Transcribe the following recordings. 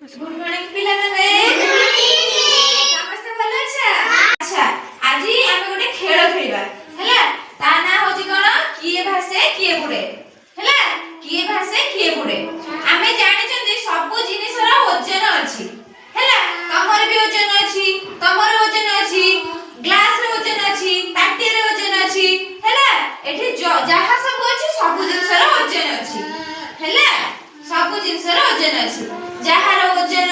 good morning पिला माने समस्त भलो अच्छा अच्छा आजी हम गोटे खेल खेलिबा हैला ता ना होजी कोन किए भाषे किए बुडे हैला किए भाषे किए बुडे आमे जानि चंदी सब जिनिस रा वजन अछि हैला तमर भी वजन अछि तमर वजन अछि ग्लास रे वजन अछि ताटी रे वजन अछि हैला एठी जहा सब अछि सब जिनिस रा वजन अछि हैला सब जिनिस रा वजन अछि जहार वजन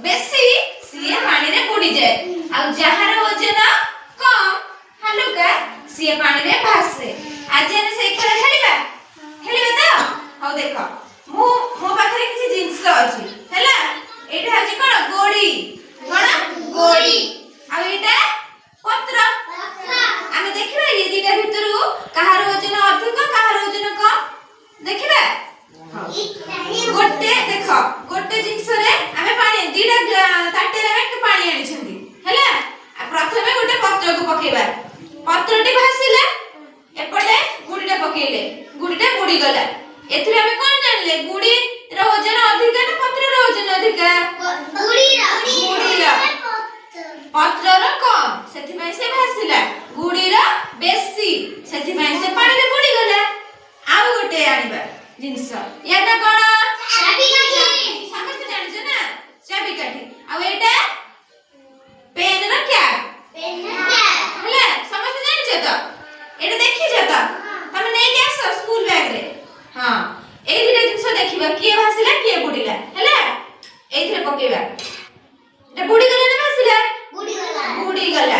बेसी सिए पानी रे बुडी जाए आ जहार वजन कम हलुका सिए पानी रे भासे आज हम से खेल खेलिबा खेलिबा त हो देखो मो पाखरे किछि जिंस अछि हैला एटा अछि कोन गोडी आ एटा पत्र आमे देखिबा ये दिटा भितरु कहार वजन अधिक कहार वजन कम देखिबा गोटे देखो गोटे जिंस रे आमे पानी दिडा ताटे रे पानी आनी छथि हैला प्रथमे गोटे पत्र को पकेबा पत्रटी भासिला एपटे गुडीटा पकेले गुडीटा बुडी गला एथरे आमे कोन जानले गुडी रो वजन अधिक ना पत्र रो वजन अधिक गुडी रो पत्र रो कम सेथि में से भासिला गुडी रो बेसी सेथि में से पानी रे बुडी गला आउ गोटे आनिबा जिंस याटा कोन चाबी काठी समस्त जानि छ ना चाबी काठी आ एटा पेन रो कैप हैला समस्त जानि छ त एटा देखि छ त हम नै के आस स्कूल बैग रे हां एई दिटा जिंस देखिबा किए भासिला किए बुडीला हैला एइथरे पकेबा एटा बुडी गला ना भासिला बुडी गला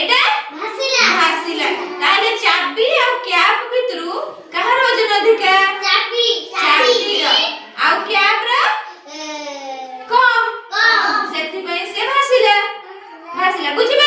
एटा भासिला ताले चाबी आ कैप भितरु कहार वजन अधिक चाबी रो आ कैप रो कम सेति पई से भासिला बुझिबा